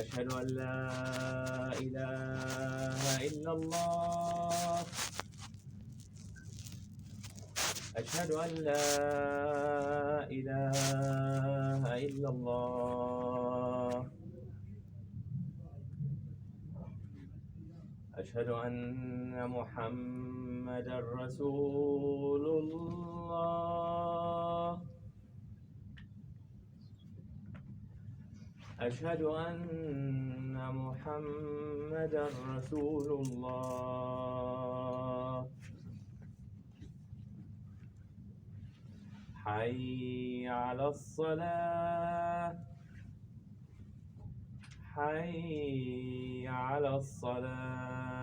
أشهد أن لا إله إلا الله. أشهد أن لا إله إلا الله. أشهد أن محمدا رسول الله. أشهد أن محمدا رسول الله. حي على الصلاة. حي على الصلاة.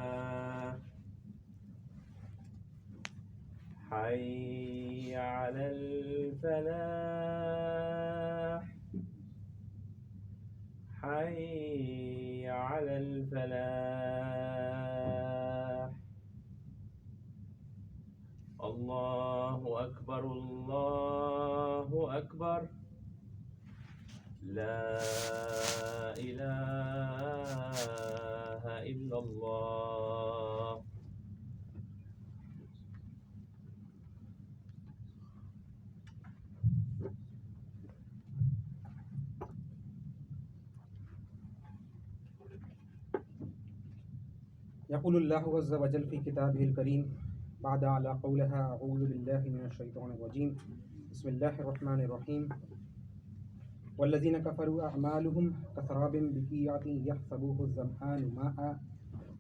حي على الفلاح. حي على الفلاح. الله أكبر الله أكبر. لا إله إلا الله. يقول الله عز وجل في كتابه الكريم بعد على قولها أعوذ بالله من الشيطان الرجيم بسم الله الرحمن الرحيم والذين كفروا أعمالهم كسراب بقيعة يحسبه الظمآن ماء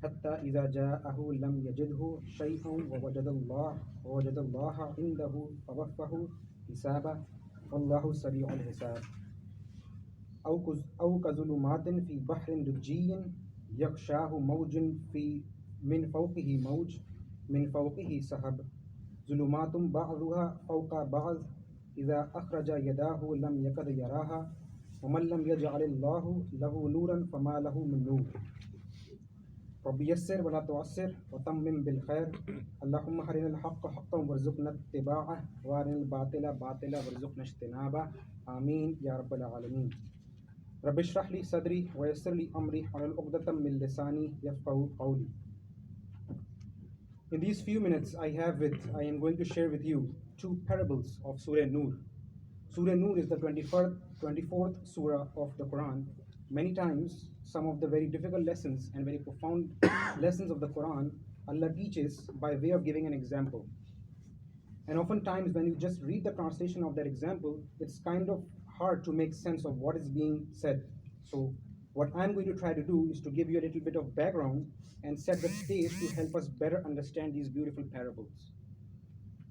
حتى إذا جاءه لم يجده شيئا ووجد الله عنده فوفه حسابه والله سريع الحساب أو كظلمات في بحر لجي يغشاه موج من فوقه موج من فوقه سحب ظلمات بعضها فوق بعض إذا أخرج يداه لم يكد يراها ومن لم يجعل الله له نورا فما له من نور رب يسر ولا تعسر وتمم بالخير اللهم أرنا الحق حقا وارزقنا اتباعه وأرنا الباطل باطلا وارزقنا اجتنابه آمين يا رب العالمين رب اشرح لي صدري ويسر لي أمري واحلل عقدة من لساني يفقهوا قولي. In these few minutes I am going to share with you two parables of Surah Nur. Surah Nur is the 24th surah of the Quran. Many times, some of the very difficult lessons and very profound lessons of the Quran, Allah teaches by way of giving an example. And oftentimes, when you just read the translation of that example, it's kind of hard to make sense of what is being said. So, what I'm going to try to do is to give you a little bit of background and set the stage to help us better understand these beautiful parables.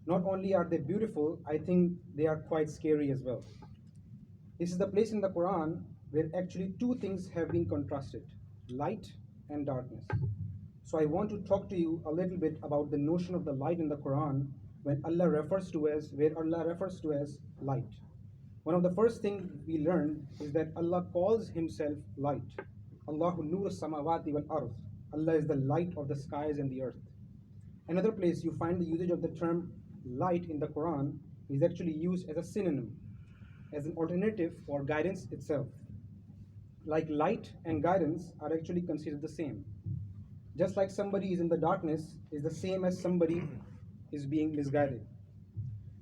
Not only are they beautiful, I think they are quite scary as well. This is the place in the Quran where actually two things have been contrasted, light and darkness. So I want to talk to you a little bit about the notion of the light in the Quran where Allah refers to as light. One of the first things we learned is that Allah calls himself light. Allahu nur samawati wal ard. Allah is the light of the skies and the earth. Another place you find the usage of the term light in the Quran is actually used as a synonym, as an alternative for guidance itself. Like light and guidance are actually considered the same. Just like somebody is in the darkness is the same as somebody is being misguided.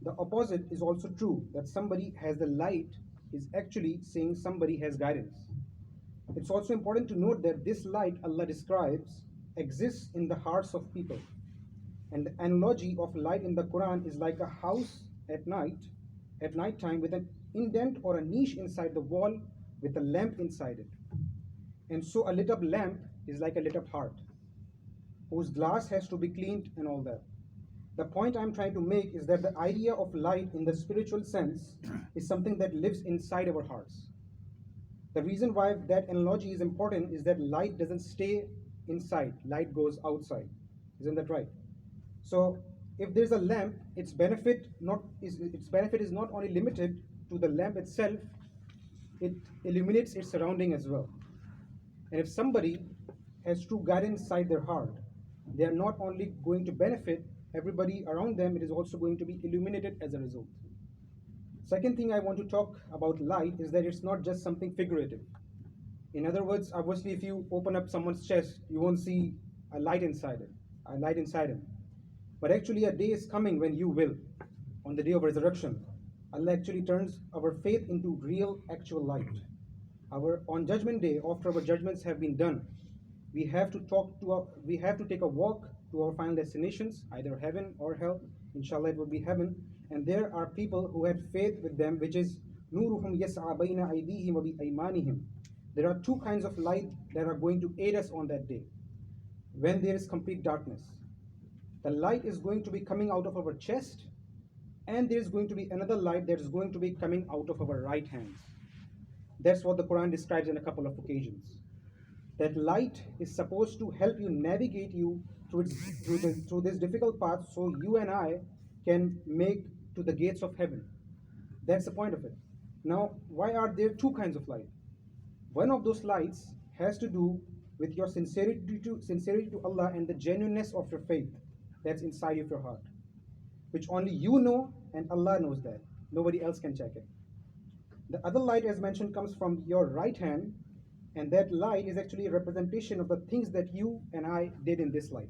The opposite is also true, that somebody has the light is actually saying somebody has guidance. It's also important to note that this light Allah describes exists in the hearts of people. And the analogy of light in the Quran is like a house at nighttime with an indent or a niche inside the wall with a lamp inside it. And so a lit up lamp is like a lit up heart, whose glass has to be cleaned and all that. The point I'm trying to make is that the idea of light in the spiritual sense is something that lives inside our hearts. The reason why that analogy is important is that light doesn't stay inside, light goes outside. Isn't that right? So if there's a lamp, its benefit is not only limited to the lamp itself, it illuminates its surrounding as well. And if somebody has true guidance inside their heart, they are not only going to benefit everybody around them, it is also going to be illuminated as a result. Second thing I want to talk about light is that it's not just something figurative. In other words, obviously, if you open up someone's chest, you won't see a light inside it, a light inside him. But actually, a day is coming when you will, on the day of resurrection. Allah actually turns our faith into real, actual light. On Judgment Day, after our judgments have been done, we have to take a walk to our final destinations, either heaven or hell. Inshallah, it will be heaven. And there are people who had faith with them, which is nuruhum yas'a bayna aydihim wa bi aymanihim. There are two kinds of light that are going to aid us on that day, when there is complete darkness. The light is going to be coming out of our chest, and there is going to be another light that is going to be coming out of our right hands. That's what the Quran describes in a couple of occasions. That light is supposed to help you navigate you through this difficult path, so you and I can make to the gates of heaven. That's the point of it. Now, why are there two kinds of light? One of those lights has to do with your sincerity to Allah and the genuineness of your faith that's inside of your heart, which only you know and Allah knows that. Nobody else can check it. The other light, as mentioned, comes from your right hand, and that light is actually a representation of the things that you and I did in this life.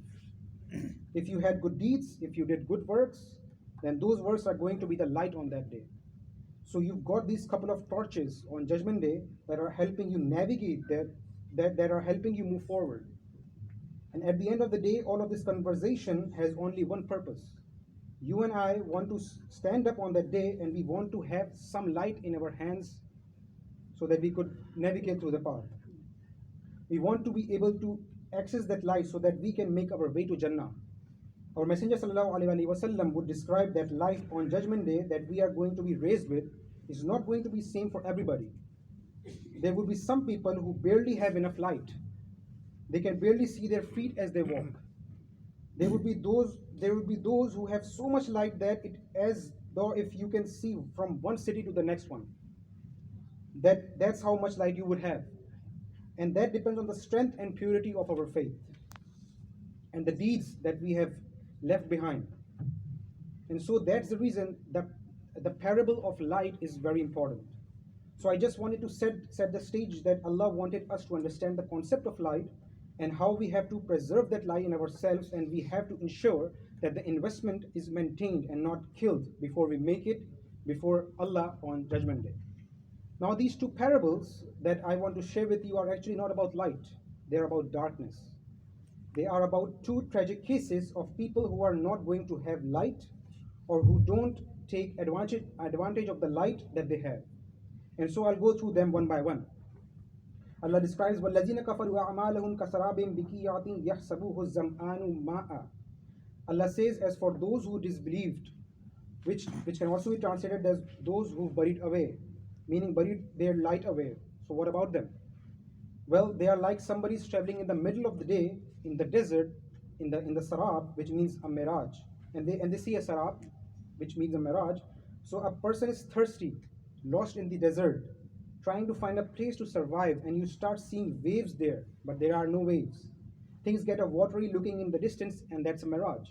If you had good deeds, if you did good works, then those works are going to be the light on that day. So you've got these couple of torches on Judgment Day that are helping you navigate that are helping you move forward. And at the end of the day, all of this conversation has only one purpose. You and I want to stand up on that day, and we want to have some light in our hands so that we could navigate through the path. We want to be able to access that light so that we can make our way to Jannah. Our Messenger ﷺ would describe that life on Judgment Day that we are going to be raised with is not going to be same for everybody. There will be some people who barely have enough light. They can barely see their feet as they walk. There will be those who have so much light that it as though if you can see from one city to the next one. That's how much light you would have. And that depends on the strength and purity of our faith and the deeds that we have left behind. And so that's the reason that the parable of light is very important. So I just wanted to set the stage that Allah wanted us to understand the concept of light and how we have to preserve that light in ourselves, and we have to ensure that the investment is maintained and not killed before we make it before Allah on Judgment Day. Now, these two parables that I want to share with you are actually not about light, they're about darkness. They are about two tragic cases of people who are not going to have light, or who don't take advantage of the light that they have. And so I'll go through them one by one. Allah describes وَالَّذِينَ كَفَرُوا أَعْمَالَهُمْ كَسَرَابٍ بِقِيعَةٍ يَحْسَبُهُ الظَّمْآنُ مَاءً. Allah says, as for those who disbelieved, which can also be translated as those who buried away, meaning buried their light away. So what about them? Well, they are like somebody traveling in the middle of the day in the desert, in the sarab, which means a mirage, and they see a sarab, which means a mirage. So a person is thirsty, lost in the desert, trying to find a place to survive, and you start seeing waves there, but there are no waves. Things get a watery looking in the distance, and that's a mirage.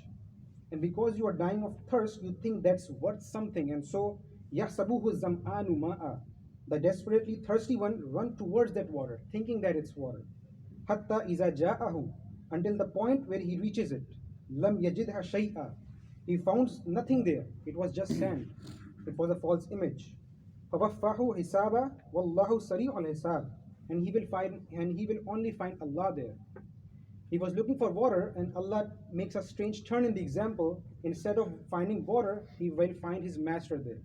And because you are dying of thirst, you think that's worth something, and so يَحْسَبُهُ الظَّمْآنُ مَاءً. The desperately thirsty one run towards that water, thinking that it's water. حَتَّى إِذَا جَاءَهُ, until the point where he reaches it. لَمْ يَجِدْهَ شَيْئًا, he found nothing there. It was just sand. It was a false image. فَوَفَّاهُ حِسَابًا وَاللَّهُ سَرِيعُ الْحِسَابِ, and he will only find Allah there. He was looking for water, and Allah makes a strange turn in the example. Instead of finding water, he will find his master there.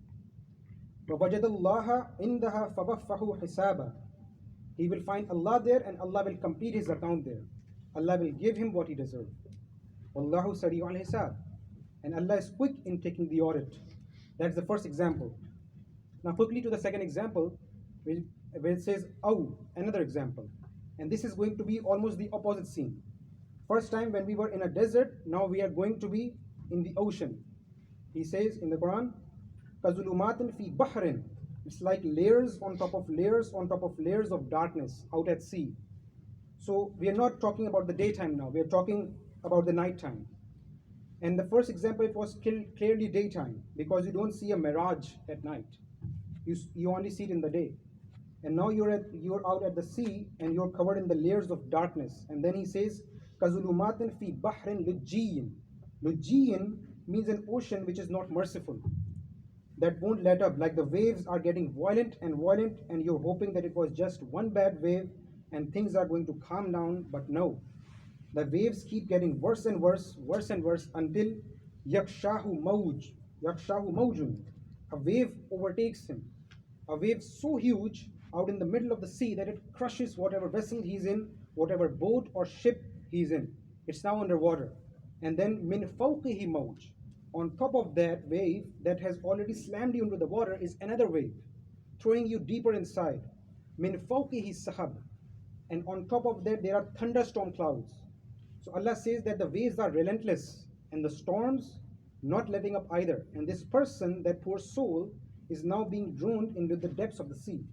وَوَجَدَ اللَّهَ عِنْدَهَا فَوَفَّاهُ حِسَابًا, he will find Allah there, and Allah will complete his account there. Allah will give him what he deserves. وَاللَّهُ سَرِيعُ الْحِسَابِ, and Allah is quick in taking the audit. That's the first example. Now quickly to the second example, where it says, oh, another example. And this is going to be almost the opposite scene. First time when we were in a desert, now we are going to be in the ocean. He says in the Quran, كَظُلُمَاتٍ فِي بَحْرٍ, it's like layers on top of layers on top of layers of darkness out at sea. So we are not talking about the daytime now, we are talking about the nighttime. And the first example, it was clearly daytime, because you don't see a mirage at night. You only see it in the day. and now you're out at the sea and you're covered in the layers of darkness. And then he says, "Kazulumatin fi bahrin lujiyin." Lujiyin means an ocean which is not merciful, that won't let up. Like the waves are getting violent, and you're hoping that it was just one bad wave and things are going to calm down, but no. The waves keep getting worse and worse, worse and worse until yakshahu mawjun, a wave overtakes him. A wave so huge out in the middle of the sea that it crushes whatever vessel he's in, whatever boat or ship he's in. It's now underwater. And then min fawqihi mawj. On top of that wave that has already slammed you into the water is another wave, throwing you deeper inside. Min fawqihi sahab. And on top of that there are thunderstorm clouds. So Allah says that the waves are relentless and the storms not letting up either. And this person, that poor soul, is now being drowned into the depths of the sea,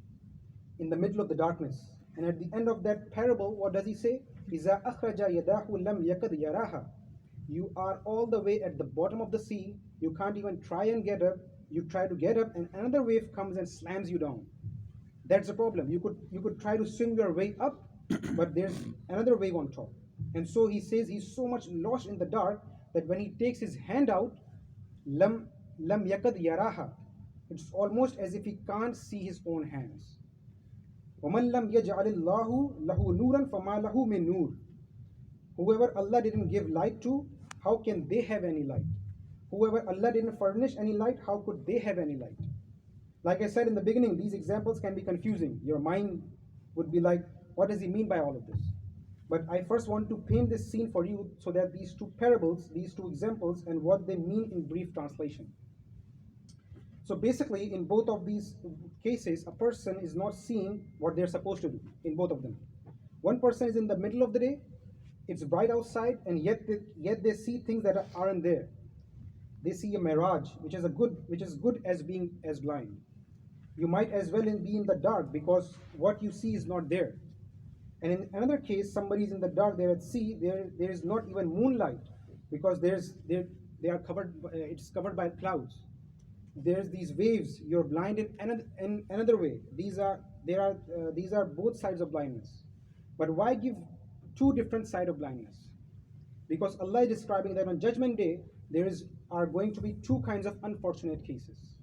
in the middle of the darkness. And at the end of that parable, what does he say? إِذَا أَخْرَجَ يَدَاهُ لَمْ يَكَدْ يَرَاهَا. You are all the way at the bottom of the sea. You can't even try and get up. You try to get up and another wave comes and slams you down. That's the problem. You could try to swim your way up, but there's another wave on top. And so he says he's so much lost in the dark that when he takes his hand out, lam yakad yaraha. It's almost as if he can't see his own hands. وَمَنْ لَمْ يَجْعَلِ اللَّهُ لَهُ نُورًا فَمَا لَهُ مِن نُور. Whoever Allah didn't give light to, how can they have any light? Whoever Allah didn't furnish any light, how could they have any light? Like I said in the beginning, these examples can be confusing. Your mind would be like, what does he mean by all of this? But I first want to paint this scene for you so that these two parables, these two examples, and what they mean in brief translation. So basically, in both of these cases, a person is not seeing what they're supposed to do in both of them. One person is in the middle of the day, it's bright outside, and yet they see things that aren't there. They see a mirage, which is good as being as blind. You might as well be in the dark because what you see is not there. And in another case, somebody is in the dark, they're at sea, there is not even moonlight because they are covered. It's covered by clouds. There's these waves. You're blind in another way. These are both sides of blindness. But why give two different sides of blindness? Because Allah is describing that on Judgment Day are going to be two kinds of unfortunate cases.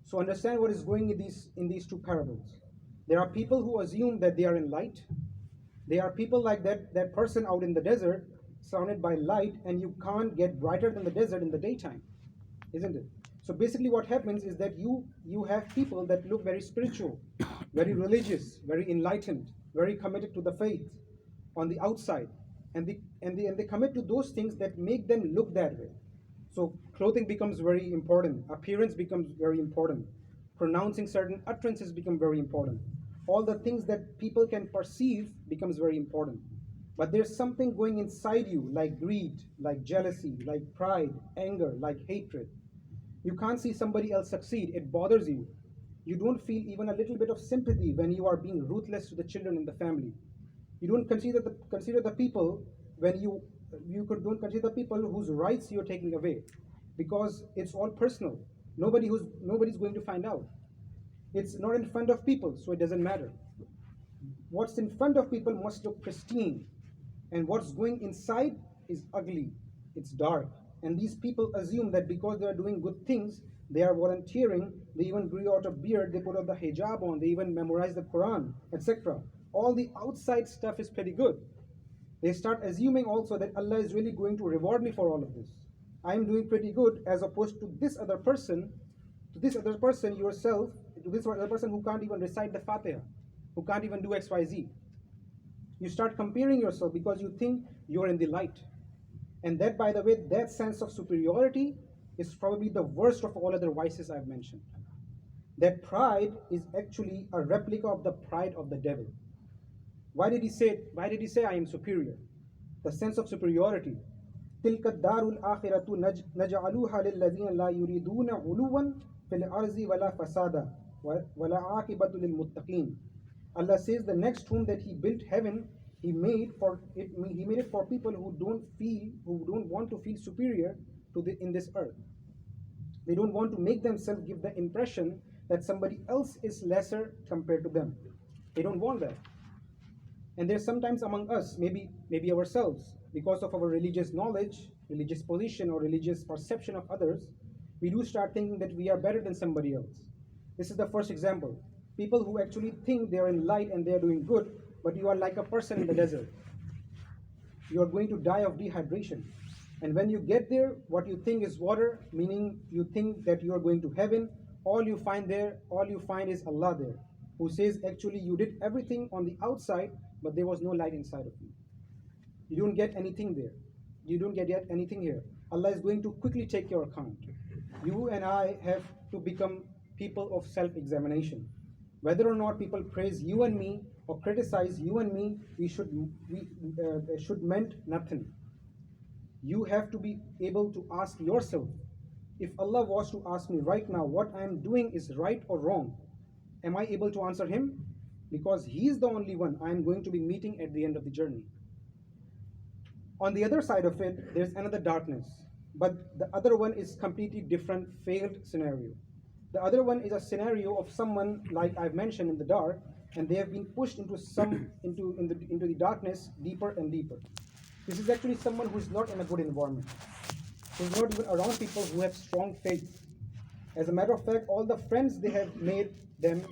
So understand what is going in these two parables. There are people who assume that they are in light. There are people like that person out in the desert, surrounded by light, and you can't get brighter than the desert in the daytime, isn't it? So basically what happens is that you have people that look very spiritual, very religious, very enlightened, very committed to the faith on the outside, and they commit to those things that make them look that way. So clothing becomes very important, appearance becomes very important, pronouncing certain utterances become very important. All the things that people can perceive becomes very important. But there's something going inside you, like greed, like jealousy, like pride, anger, like hatred. You can't see somebody else succeed. It bothers you. You don't feel even a little bit of sympathy when you are being ruthless to the children in the family. You don't consider the people when don't consider the people whose rights you're taking away, because it's all personal. Nobody's going to find out. It's not in front of people, so it doesn't matter. What's in front of people must look pristine, and what's going inside is ugly. It's dark. And these people assume that because they are doing good things, they are volunteering, they even grew out a beard, they put out the hijab on, they even memorize the Quran, etc. All the outside stuff is pretty good. They start assuming also that Allah is really going to reward me for all of this. I am doing pretty good, as opposed to this other person yourself, to this other person who can't even recite the Fatiha, who can't even do XYZ. You start comparing yourself because you think you're in the light. And that, by the way, that sense of superiority is probably the worst of all other vices I've mentioned. That pride is actually a replica of the pride of the devil. Why did he say I am superior? The sense of superiority. تِلْكَ الدَّارُ الْآخِرَةُ نَجْعَلُوهَا لِلَّذِينَ لَا يُرِيدُونَ عُلُوًّا فِي الْأَرْضِ وَلَا فَسَادًا وَلَا عَاقِبَةُ لِلْمُتَّقِينَ. Allah says the next home that He built, heaven, He made it for people who don't want to feel superior in this earth. They don't want to make themselves give the impression that somebody else is lesser compared to them. They don't want that. And there's sometimes among us, maybe ourselves, because of our religious knowledge, religious position, or religious perception of others, we do start thinking that we are better than somebody else. This is the first example. People who actually think they are in light and they are doing good, but you are like a person in the desert. You are going to die of dehydration. And when you get there, what you think is water, meaning you think that you are going to heaven. All you find is Allah there, who says actually you did everything on the outside, but there was no light inside of you. You don't get anything there. You don't get yet anything here. Allah is going to quickly take your account. You and I have to become people of self-examination. Whether or not people praise you and me or criticize you and me, we should meant nothing. You have to be able to ask yourself, if Allah was to ask me right now what I am doing is right or wrong, am I able to answer Him? Because He is the only one I am going to be meeting at the end of the journey. On the other side of it, there's another darkness, but the other one is completely different, failed scenario. The other one is a scenario of someone, like I've mentioned, in the dark, and they have been pushed into the darkness deeper and deeper. This is actually someone who is not in a good environment, who is not even around people who have strong faith. As a matter of fact, all the friends they have made them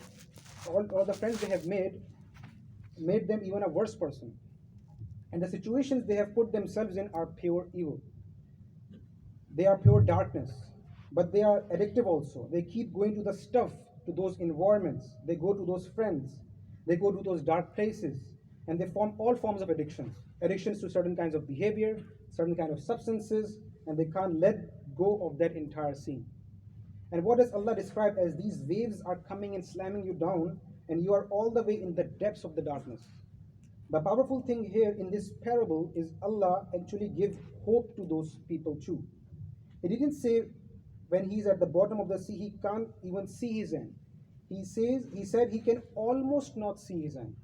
even a worse person. And the situations they have put themselves in are pure evil. They are pure darkness, but they are addictive also. They keep going to the stuff, to those environments. They go to those friends. They go to those dark places, and they form all forms of addictions. Addictions to certain kinds of behavior, certain kind of substances, and they can't let go of that entire scene. And what does Allah describe as these waves are coming and slamming you down, and you are all the way in the depths of the darkness. The powerful thing here in this parable is Allah actually gives hope to those people too. He didn't say when he's at the bottom of the sea, he can't even see his end. He said he can almost not see his end.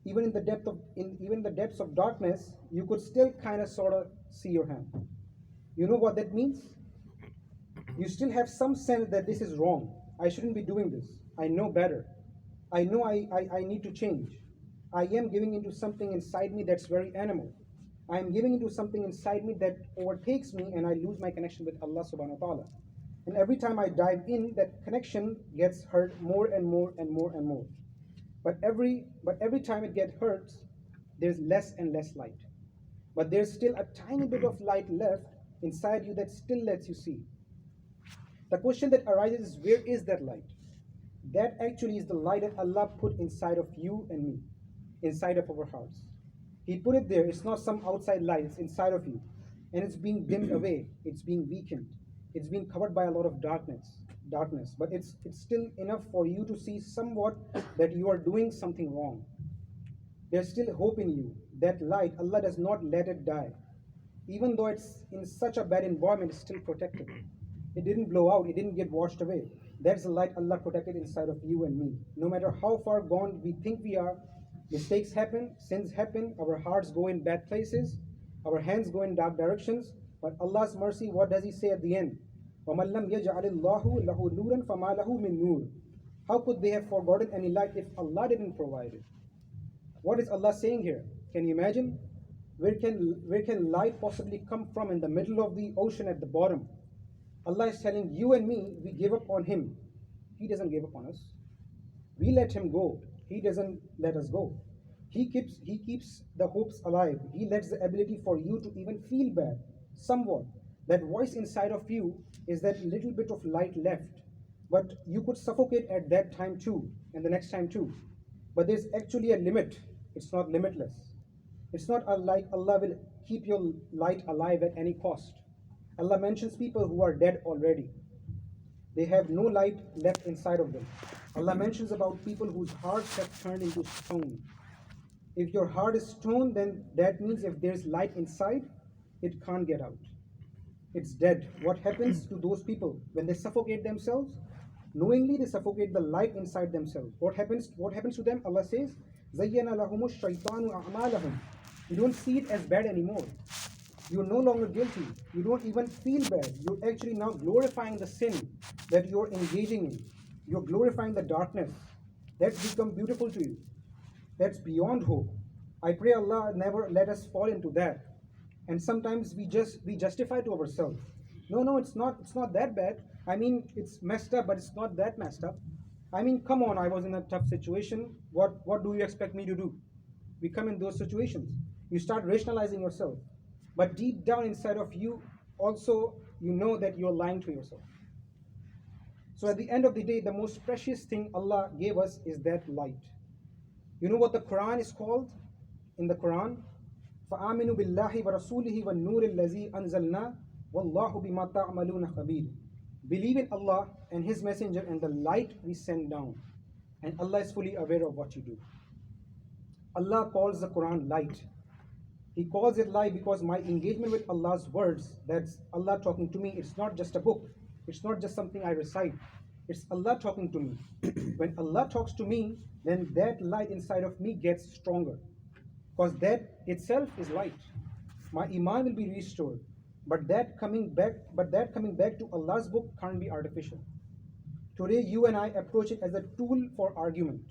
Even in the depths of darkness, you could still kind of sort of see your hand. You know what that means? You still have some sense that this is wrong. I shouldn't be doing this. I know better. I know I need to change. I am giving into something inside me that's very animal. I am giving into something inside me that overtakes me, and I lose my connection with Allah subhanahu wa ta'ala. And every time I dive in, that connection gets hurt more and more and more and more. But every time it gets hurt, there's less and less light. But there's still a tiny bit of light left inside you that still lets you see. The question that arises is, where is that light? That actually is the light that Allah put inside of you and me, inside of our hearts. He put it there. It's not some outside light. It's inside of you. And it's being dimmed away. It's being weakened. It's being covered by a lot of darkness. But it's still enough for you to see somewhat that you are doing something wrong. There's still hope in you. That light, Allah does not let it die. Even though it's in such a bad environment, it's still protected. It didn't blow out. It didn't get washed away. That's the light Allah protected inside of you and me. No matter how far gone we think we are, mistakes happen, sins happen, our hearts go in bad places, our hands go in dark directions, but Allah's mercy, what does He say at the end? وَمَنْ لَمْ يَجْعَلِ اللَّهُ لَهُ نُورًا فَمَا لَهُ مِن نُور. How could they have forgotten any light if Allah didn't provide it? What is Allah saying here? Can you imagine? Where can light possibly come from in the middle of the ocean at the bottom? Allah is telling you and me, we give up on Him. He doesn't give up on us. We let Him go. He doesn't let us go. He keeps the hopes alive. He lets the ability for you to even feel bad, somewhat. That voice inside of you is that little bit of light left. But you could suffocate at that time too, and the next time too. But there's actually a limit. It's not limitless. It's not like Allah will keep your light alive at any cost. Allah mentions people who are dead already. They have no light left inside of them. Allah mentions about people whose hearts have turned into stone. If your heart is stone, then that means if there's light inside, it can't get out. It's dead. What happens to those people when they suffocate themselves? Knowingly, they suffocate the light inside themselves. What happens to them? Allah says, زَيَّنَ لَهُمُ الشَّيْطَانُ أَعْمَالَهُمْ. You don't see it as bad anymore. You're no longer guilty. You don't even feel bad. You're actually now glorifying the sin that you're engaging in. You're glorifying the darkness. That's become beautiful to you. That's beyond hope. I pray Allah never let us fall into that. And sometimes we justify to ourselves. No, it's not that bad. I mean, it's messed up, but it's not that messed up. I mean, come on, I was in a tough situation. What do you expect me to do? We come in those situations. You start rationalizing yourself. But deep down inside of you, also you know that you're lying to yourself. So at the end of the day, the most precious thing Allah gave us is that light. You know what the Quran is called in the Quran? فَآمِنُوا بِاللَّهِ وَرَسُولِهِ وَالنُّورِ الَّذِي أَنزَلْنَا وَاللَّهُ بِمَا تَعْمَلُونَ خَبِيرٌ. Believe in Allah and His Messenger and the light we send down. And Allah is fully aware of what you do. Allah calls the Quran light. He calls it light because my engagement with Allah's words, that's Allah talking to me, it's not just a book. It's not just something I recite. It's Allah talking to me. When Allah talks to me, then that light inside of me gets stronger. Because that itself is light. My iman will be restored. But that coming back to Allah's book can't be artificial. Today you and I approach it as a tool for argument,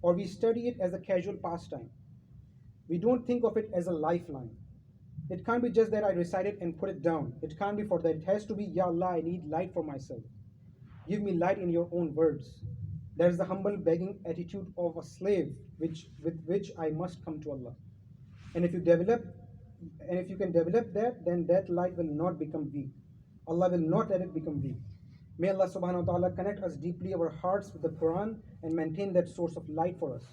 or we study it as a casual pastime. We don't think of it as a lifeline. It can't be just that I recite it and put it down. It can't be for that. It has to be, Ya Allah, I need light for myself. Give me light in your own words. That is the humble begging attitude of a slave with which I must come to Allah. And if you can develop that, then that light will not become weak. Allah will not let it become weak. May Allah subhanahu wa ta'ala connect us deeply our hearts with the Quran and maintain that source of light for us.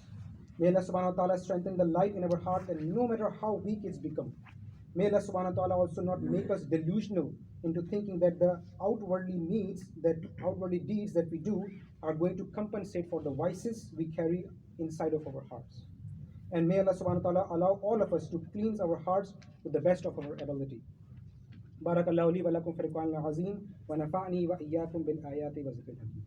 May Allah subhanahu wa ta'ala strengthen the light in our heart, and no matter how weak it's become. May Allah subhanahu wa ta'ala also not make us delusional into thinking that the outwardly deeds that we do are going to compensate for the vices we carry inside of our hearts. And may Allah subhanahu wa ta'ala allow all of us to cleanse our hearts with the best of our ability. Barakallahu li wa lakum fil Qur'an al-azim wa nafa'ni wa iyyakum bil ayati wa zikril hakim.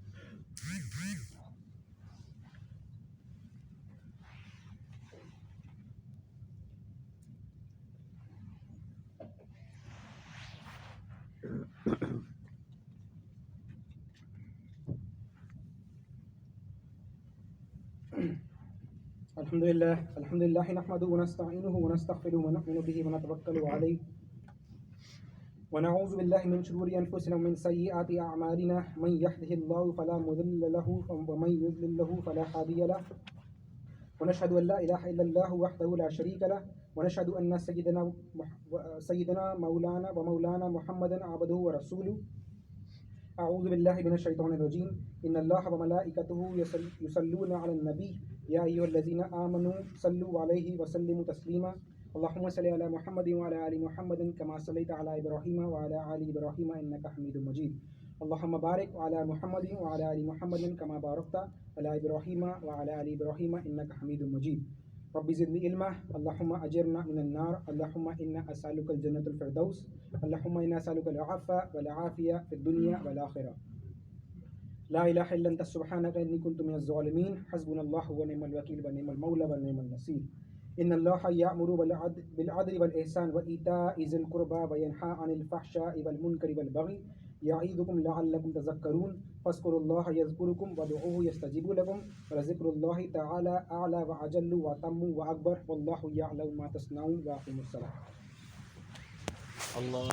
Alhamdulillah nahmaduhu wa nasta'inuhu wa nastaghfiruhu wa nu'minu bihi wa natawakkalu alayhi wa na'udhu billahi min shururi anfusina wa min sayyiati a'malina man yahdihillahu fala mudilla lahu wa man yudlil lahu fala hadiya lahu wa nashhadu an la ilaha illallah wahdahu la sharika lahu wa nashhadu anna sayyidina maulana Muhammadan abduhu wa rasuluhu. أعوذ بالله من الشيطان الرجيم إن الله وملائكته يصلون على النبي يا أيها الذين آمنوا صلوا عليه وسلموا تسليما اللهم صل على محمد وعلى آل محمد كما صليت على إبراهيم وعلى آل إبراهيم إنك حميد مجيد اللهم بارك على محمد وعلى آل محمد كما باركت على إبراهيم وعلى آل إبراهيم إنك حميد مجيد رب زدني علما اللهم أجرنا من النار اللهم إنا أسألك الجنة الفردوس اللهم إنا أسألك العفو والعافية في الدنيا والآخرة لا إله إلا أنت سبحانك إني كنت من الظالمين حسبنا الله ونعم الوكيل ونعم المولى ونعم النصير إن الله يأمر بالعدل والإحسان وإيتاء ذي القربى وينهى عن الفحشاء والمنكر والبغي يعظكم لعلكم تذكرون فاذكروا الله يذكركم وادعوه يستجيب لكم ولذكر الله تعالى أعلى وأجل وأتم وأكبر والله يعلم ما تصنعون وأقيموا الصلاة. Allah